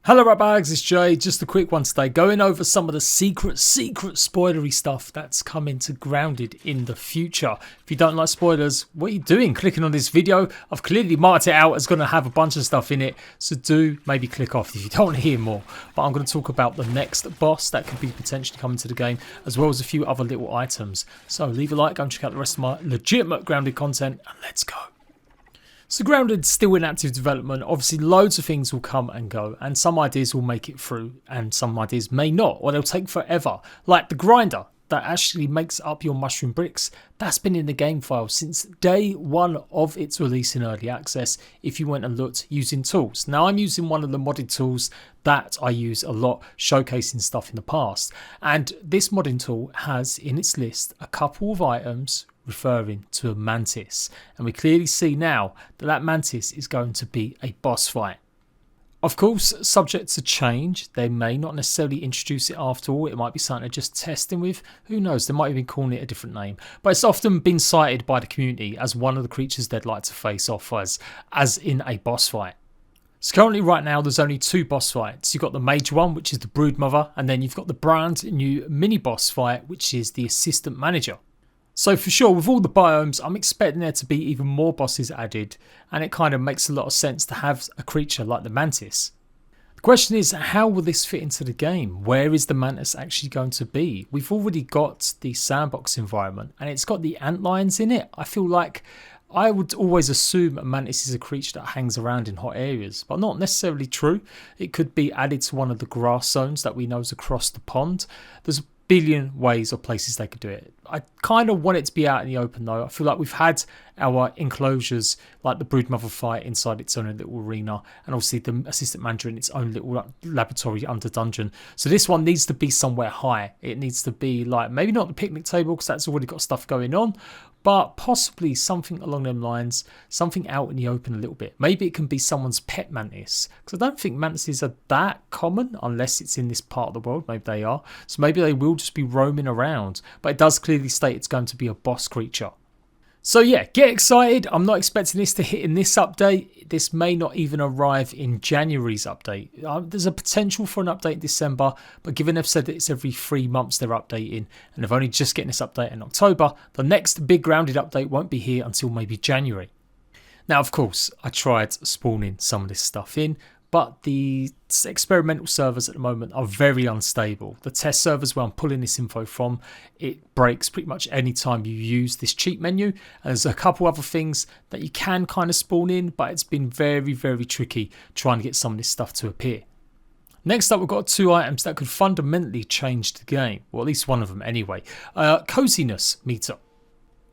Hello Ratbags, it's Jay. Just a quick one today, going over some of the secret spoilery stuff that's coming to Grounded in the future. If you don't like spoilers, what are you doing clicking on this video? I've clearly marked it out as going to have a bunch of stuff in it, so do maybe click off if you don't want to hear more. But I'm going to talk about the next boss that could be potentially coming to the game, as well as a few other little items. So leave a like, go and check out the rest of my legitimate Grounded content, and let's go. So Grounded's still in active development. Obviously loads of things will come and go, and some ideas will make it through and some ideas may not, or they'll take forever. Like the grinder that actually makes up your mushroom bricks, that's been in the game file since day one of its release in early access if you went and looked using tools. Now I'm using one of the modded tools that I use a lot, showcasing stuff in the past, and this modding tool has in its list a couple of items referring to a Mantis, and we clearly see now that that Mantis is going to be a boss fight. Of course, subject to change, they may not necessarily introduce it after all, it might be something they're just testing with, who knows, they might have been calling it a different name, but it's often been cited by the community as one of the creatures they'd like to face off as in a boss fight. So currently right now there's only two boss fights. You've got the major one, which is the Broodmother, and then you've got the brand new mini boss fight, which is the Assistant Manager. So for sure, with all the biomes, I'm expecting there to be even more bosses added, and it kind of makes a lot of sense to have a creature like the Mantis. The question is, how will this fit into the game? Where is the Mantis actually going to be? We've already got the sandbox environment, and it's got the antlions in it. I feel like I would always assume a Mantis is a creature that hangs around in hot areas, but not necessarily true. It could be added to one of the grass zones that we know is across the pond. There's billion ways or places they could do it. I kind of want it to be out in the open though. I feel like we've had our enclosures like the Broodmother fight inside its own little arena, and obviously the Assistant Manager in its own little laboratory under dungeon. So this one needs to be somewhere high. It needs to be like, maybe not the picnic table because that's already got stuff going on, but possibly something along them lines, something out in the open a little bit. Maybe it can be someone's pet mantis, because I don't think mantises are that common unless it's in this part of the world. Maybe they are. So maybe they will just be roaming around, but it does clearly state it's going to be a boss creature. So yeah, get excited. I'm not expecting this to hit in this update. This may not even arrive in January's update. There's a potential for an update in December, but given they've said that it's every 3 months they're updating, and they've only just getting this update in October, the next big Grounded update won't be here until maybe January. Now, of course, I tried spawning some of this stuff in, but the experimental servers at the moment are very unstable. The test servers where I'm pulling this info from, it breaks pretty much any time you use this cheat menu. And there's a couple other things that you can kind of spawn in, but it's been very, very tricky trying to get some of this stuff to appear. Next up, we've got two items that could fundamentally change the game, or at least one of them anyway. Coziness meter.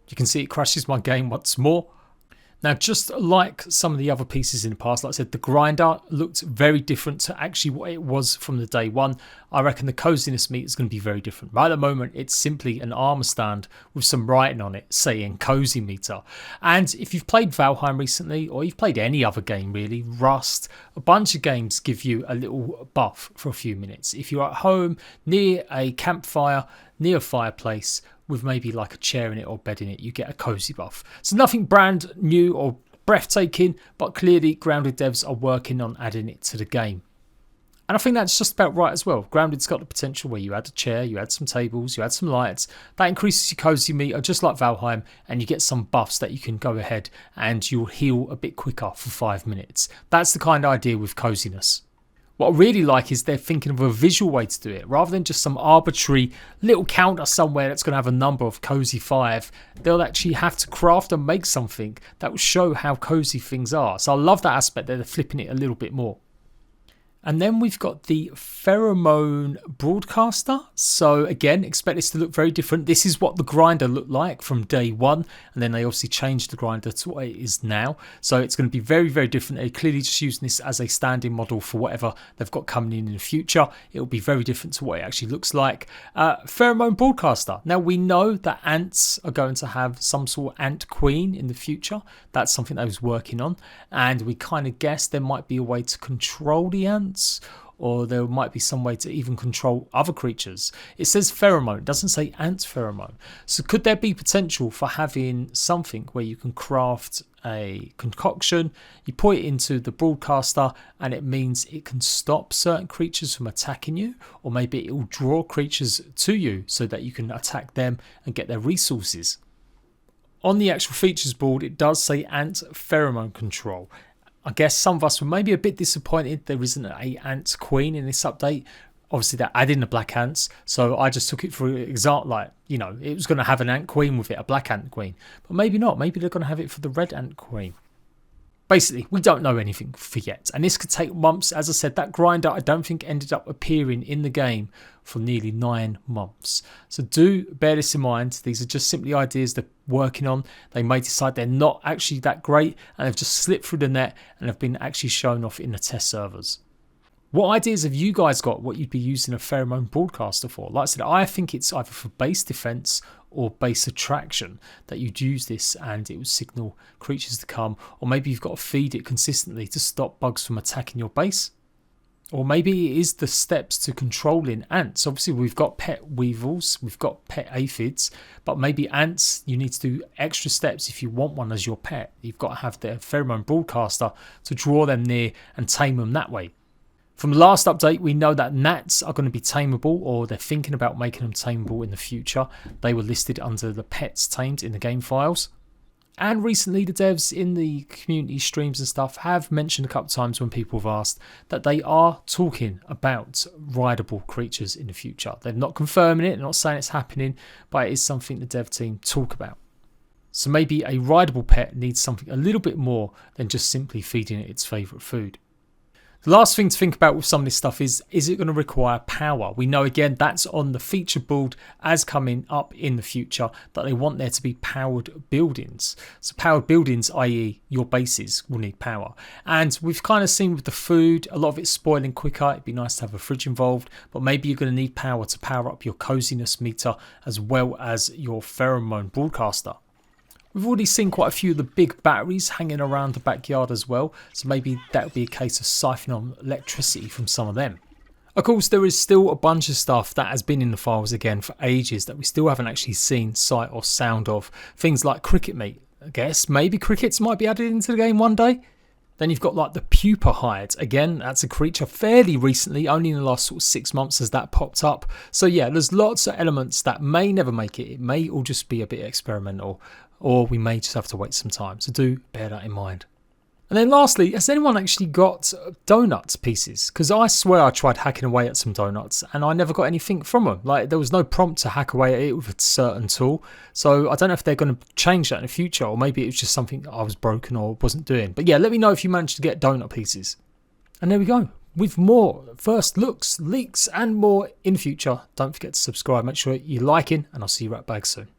You can see it crashes my game once more. Now, just like some of the other pieces in the past, like I said, the grinder looked very different to actually what it was from the day one. I reckon the coziness meter is going to be very different. Right at the moment, it's simply an armor stand with some writing on it saying cozy meter. And if you've played Valheim recently, or you've played any other game really, Rust, a bunch of games give you a little buff for a few minutes. If you're at home, near a campfire, near a fireplace, with maybe like a chair in it or bed in it, you get a cozy buff. So nothing brand new or breathtaking, but clearly Grounded devs are working on adding it to the game. And I think that's just about right as well. Grounded's got the potential where you add a chair, you add some tables, you add some lights. That increases your cozy meter just like Valheim, and you get some buffs that you can go ahead and you'll heal a bit quicker for 5 minutes. That's the kind of idea with coziness. What I really like is they're thinking of a visual way to do it. Rather than just some arbitrary little counter somewhere that's going to have a number of cozy 5, they'll actually have to craft and make something that will show how cozy things are. So I love that aspect that they're flipping it a little bit more. And then we've got the Pheromone Broadcaster. So again, expect this to look very different. This is what the grinder looked like from day one. And then they obviously changed the grinder to what it is now. So it's going to be very, very different. They're clearly just using this as a standing model for whatever they've got coming in the future. It will be very different to what it actually looks like. Pheromone Broadcaster. Now we know that ants are going to have some sort of ant queen in the future. That's something I was working on. And we kind of guessed there might be a way to control the ants, or there might be some way to even control other creatures. It says pheromone, it doesn't say ant pheromone. So could there be potential for having something where you can craft a concoction, you put it into the broadcaster, and it means it can stop certain creatures from attacking you, or maybe it will draw creatures to you so that you can attack them and get their resources. On the actual features board, it does say ant pheromone control. I guess some of us were maybe a bit disappointed there isn't a ant queen in this update. Obviously, they're adding the black ants, so I just took it for example, like, you know, it was going to have an ant queen with it, a black ant queen. But maybe not. Maybe they're going to have it for the red ant queen. Basically, we don't know anything for yet, and this could take months. As I said, that grinder I don't think ended up appearing in the game for nearly 9 months. So do bear this in mind. These are just simply ideas they're working on. They may decide they're not actually that great, and they've just slipped through the net and have been actually shown off in the test servers. What ideas have you guys got what you'd be using a Pheromone Broadcaster for? Like I said, I think it's either for base defense or base attraction that you'd use this and it would signal creatures to come, or maybe you've got to feed it consistently to stop bugs from attacking your base. Or maybe it is the steps to controlling ants. Obviously, we've got pet weevils, we've got pet aphids, but maybe ants, you need to do extra steps if you want one as your pet. You've got to have the Pheromone Broadcaster to draw them near and tame them that way. From the last update, we know that gnats are going to be tameable, or they're thinking about making them tameable in the future. They were listed under the pets tamed in the game files. And recently, the devs in the community streams and stuff have mentioned a couple of times when people have asked that they are talking about rideable creatures in the future. They're not confirming it, they're not saying it's happening, but it is something the dev team talk about. So maybe a rideable pet needs something a little bit more than just simply feeding it its favourite food. The last thing to think about with some of this stuff is it going to require power? We know, again, that's on the feature board as coming up in the future, that they want there to be powered buildings. So powered buildings, i.e. your bases, will need power. And we've kind of seen with the food, a lot of it's spoiling quicker. It'd be nice to have a fridge involved, but maybe you're going to need power to power up your coziness meter as well as your Pheromone Broadcaster. We've already seen quite a few of the big batteries hanging around the backyard as well, so maybe that would be a case of siphoning on electricity from some of them. Of course, there is still a bunch of stuff that has been in the files again for ages that we still haven't actually seen sight or sound of. Things like cricket meat. I guess maybe crickets might be added into the game one day. Then you've got like the pupa hide. Again, that's a creature fairly recently, only in the last sort of 6 months has that popped up. So yeah, there's lots of elements that may never make it. It may all just be a bit experimental, or we may just have to wait some time. So do bear that in mind. And then lastly, has anyone actually got donut pieces? Because I swear I tried hacking away at some donuts and I never got anything from them. Like, there was no prompt to hack away at it with a certain tool. So I don't know if they're going to change that in the future, or maybe it was just something I was broken or wasn't doing. But yeah, let me know if you managed to get donut pieces. And there we go. With more first looks, leaks and more in the future. Don't forget to subscribe. Make sure you're liking, and I'll see you right back soon.